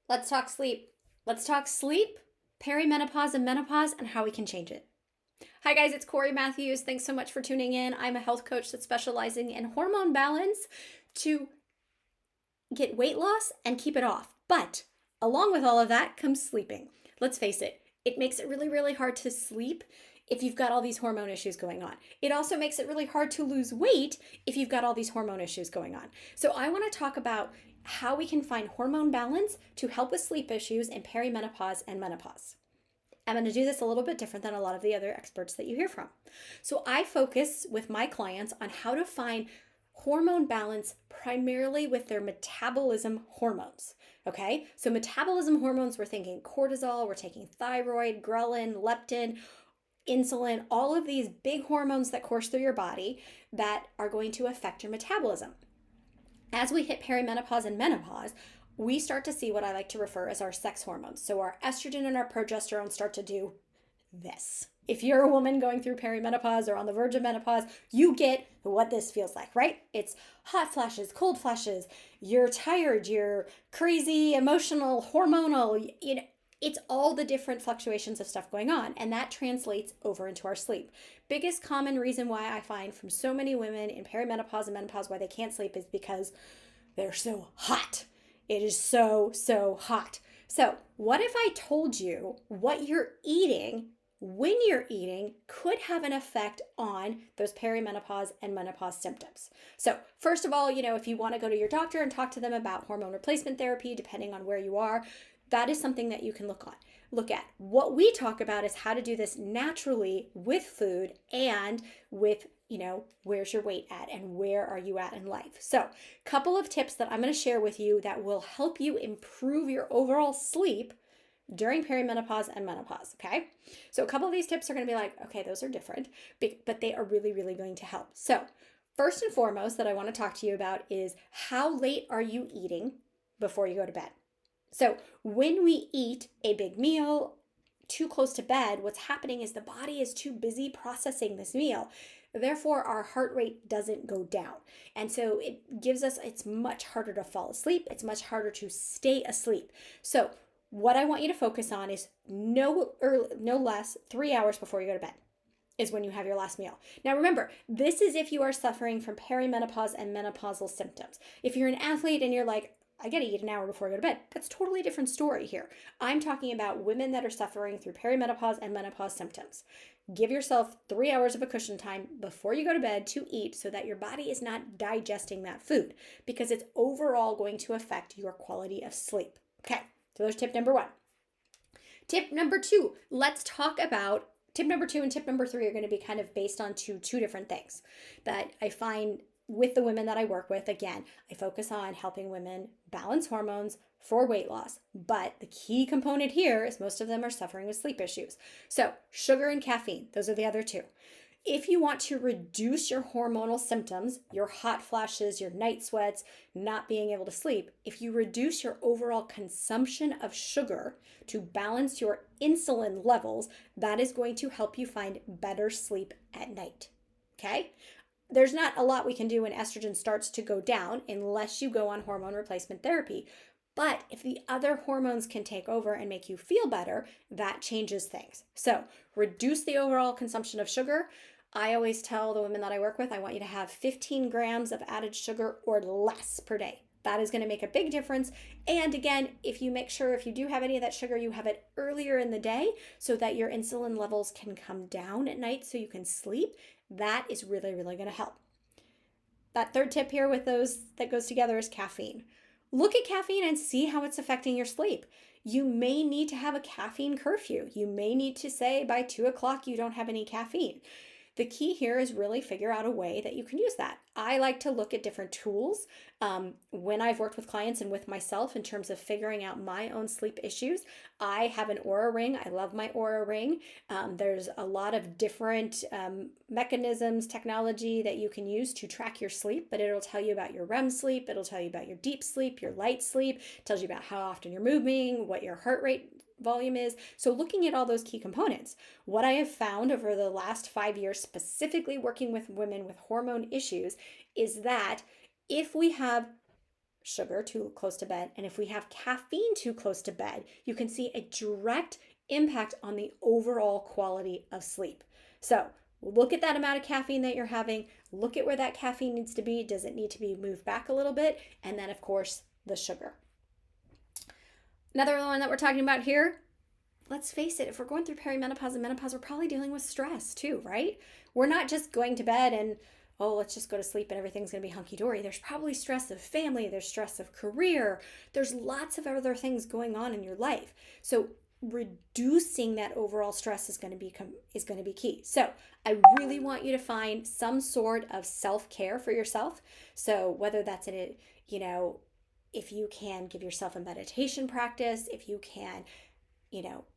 Let's talk sleep. Let's talk sleep, perimenopause, and menopause, and how we can change it. Hi, guys, it's Corey Matthews. Thanks so much for tuning in. I'm a health coach that's specializing in hormone balance to get weight loss and keep it off. But along with all of that comes sleeping. Let's face it, it makes it really, really hard to sleep if you've got all these hormone issues going on. It also makes it really hard to lose weight if you've got all these hormone issues going on. So, I want to talk about how we can find hormone balance to help with sleep issues in perimenopause and menopause. I'm going to do this a little bit different than a lot of the other experts that you hear from. So, I focus with my clients on how to find hormone balance primarily with their metabolism hormones. Okay, so metabolism hormones, we're thinking cortisol, we're taking thyroid, ghrelin, leptin, insulin, all of these big hormones that course through your body that are going to affect your metabolism. As we hit perimenopause and menopause, we start to see what I like to refer as our sex hormones. So our estrogen and our progesterone start to do this. If you're a woman going through perimenopause or on the verge of menopause, you get what this feels like, right? It's hot flashes, cold flashes, you're tired, you're crazy, emotional, hormonal, it's all the different fluctuations of stuff going on, and that translates over into our sleep. Biggest common reason why I find from so many women in perimenopause and menopause why they can't sleep is because they're so hot. It is so hot. So, what if I told you what you're eating when you're eating could have an effect on those perimenopause and menopause symptoms? So, first of all, if you want to go to your doctor and talk to them about hormone replacement therapy, depending on where you are, that is something that you can look at. What we talk about is how to do this naturally with food and with where's your weight at and where are you at in life. So, couple of tips that I'm going to share with you that will help you improve your overall sleep during perimenopause and menopause, okay? So, a couple of these tips are going to be like, okay, those are different, but they are really, really going to help. So, first and foremost that I want to talk to you about is how late are you eating before you go to bed? So, when we eat a big meal too close to bed, what's happening is the body is too busy processing this meal. Therefore, our heart rate doesn't go down. And so it's much harder to fall asleep. It's much harder to stay asleep. So, what I want you to focus on is no less 3 hours before you go to bed is when you have your last meal. Now remember, this is if you are suffering from perimenopause and menopausal symptoms. If you're an athlete and you're like, I gotta eat an hour before I go to bed, that's a totally different story here. I'm talking about women that are suffering through perimenopause and menopause symptoms. Give yourself 3 hours of a cushion time before you go to bed to eat so that your body is not digesting that food because it's overall going to affect your quality of sleep. Okay, so there's tip number one. Tip number two, let's talk about tip number two and tip number three are going to be kind of based on two different things that I find with the women that I work with. Again, I focus on helping women balance hormones for weight loss. But the key component here is most of them are suffering with sleep issues. So, sugar and caffeine, those are the other two. If you want to reduce your hormonal symptoms, your hot flashes, your night sweats, not being able to sleep, if you reduce your overall consumption of sugar to balance your insulin levels, that is going to help you find better sleep at night. Okay? There's not a lot we can do when estrogen starts to go down unless you go on hormone replacement therapy. But if the other hormones can take over and make you feel better, that changes things. So reduce the overall consumption of sugar. I always tell the women that I work with, I want you to have 15 grams of added sugar or less per day. That is going to make a big difference. And again, if you make sure if you do have any of that sugar, you have it earlier in the day so that your insulin levels can come down at night so you can sleep, that is really, really going to help. That third tip here with those that goes together is caffeine. Look at caffeine and see how it's affecting your sleep. You may need to have a caffeine curfew. You may need to say by 2 o'clock you don't have any caffeine. The key here is really figure out a way that you can use that. I like to look at different tools when I've worked with clients and with myself in terms of figuring out my own sleep issues. I have an Aura ring. I love my Aura ring. There's a lot of different mechanisms, technology that you can use to track your sleep, but it'll tell you about your REM sleep. It'll tell you about your deep sleep, your light sleep. It tells you about how often you're moving, what your heart rate volume is. So looking at all those key components, what I have found over the last 5 years, specifically working with women with hormone issues, is that if we have sugar too close to bed, and if we have caffeine too close to bed, you can see a direct impact on the overall quality of sleep. So look at that amount of caffeine that you're having. Look at where that caffeine needs to be. Does it need to be moved back a little bit? And then, of course, the sugar. Another one that we're talking about here, let's face it, if we're going through perimenopause and menopause, we're probably dealing with stress too, right? We're not just going to bed and, oh, let's just go to sleep and everything's going to be hunky-dory. There's probably stress of family. There's stress of career. There's lots of other things going on in your life. So reducing that overall stress is going to be key. So I really want you to find some sort of self-care for yourself. So whether that's if you can give yourself a meditation practice, if you can,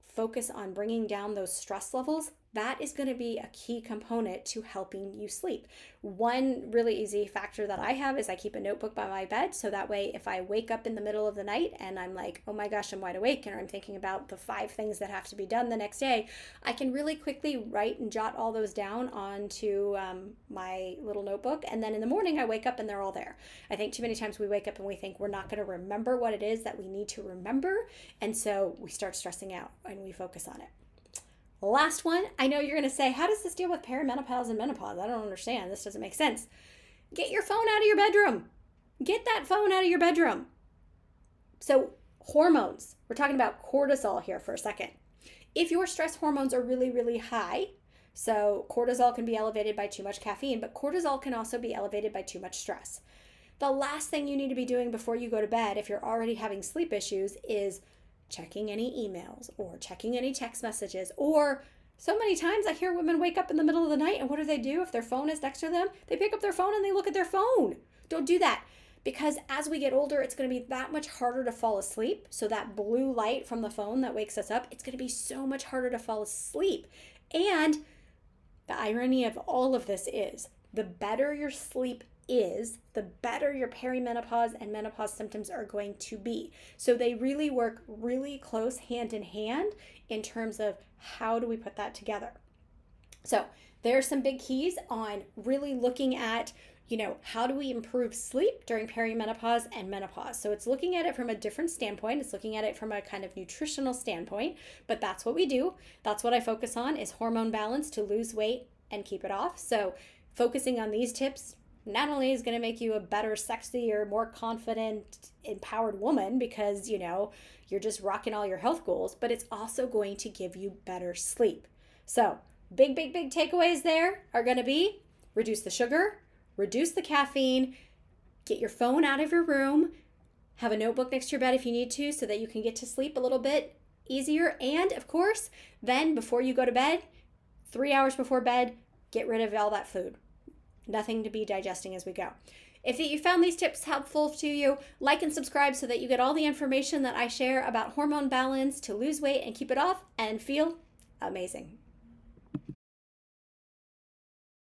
focus on bringing down those stress levels, that is going to be a key component to helping you sleep. One really easy factor that I have is I keep a notebook by my bed. So that way, if I wake up in the middle of the night and I'm like, oh my gosh, I'm wide awake, and I'm thinking about the 5 things that have to be done the next day, I can really quickly write and jot all those down onto my little notebook. And then in the morning, I wake up and they're all there. I think too many times we wake up and we think we're not going to remember what it is that we need to remember. And so we start stressing out and we focus on it. Last one, I know you're going to say, how does this deal with perimenopause and menopause? I don't understand. This doesn't make sense. Get your phone out of your bedroom. Get that phone out of your bedroom. So hormones, we're talking about cortisol here for a second. If your stress hormones are really, really high, so cortisol can be elevated by too much caffeine, but cortisol can also be elevated by too much stress. The last thing you need to be doing before you go to bed, if you're already having sleep issues, is checking any emails or checking any text messages. Or so many times I hear women wake up in the middle of the night, and what do? If their phone is next to them, they pick up their phone and they look at their phone. Don't do that, because as we get older, it's going to be that much harder to fall asleep. So that blue light from the phone that wakes us up, it's going to be so much harder to fall asleep. And the irony of all of this is, the better your sleep is, the better your perimenopause and menopause symptoms are going to be. So they really work really close hand in hand in terms of how do we put that together. So there are some big keys on really looking at, how do we improve sleep during perimenopause and menopause? So it's looking at it from a different standpoint. It's looking at it from a kind of nutritional standpoint, but that's what we do. That's what I focus on, is hormone balance to lose weight and keep it off. So focusing on these tips not only is going to make you a better, sexier, more confident, empowered woman because, you're just rocking all your health goals, but it's also going to give you better sleep. So big takeaways there are going to be: reduce the sugar, reduce the caffeine, get your phone out of your room, have a notebook next to your bed if you need to so that you can get to sleep a little bit easier. And of course, then before you go to bed, 3 hours before bed, get rid of all that food. Nothing to be digesting as we go. If you found these tips helpful to you, like and subscribe so that you get all the information that I share about hormone balance to lose weight and keep it off and feel amazing.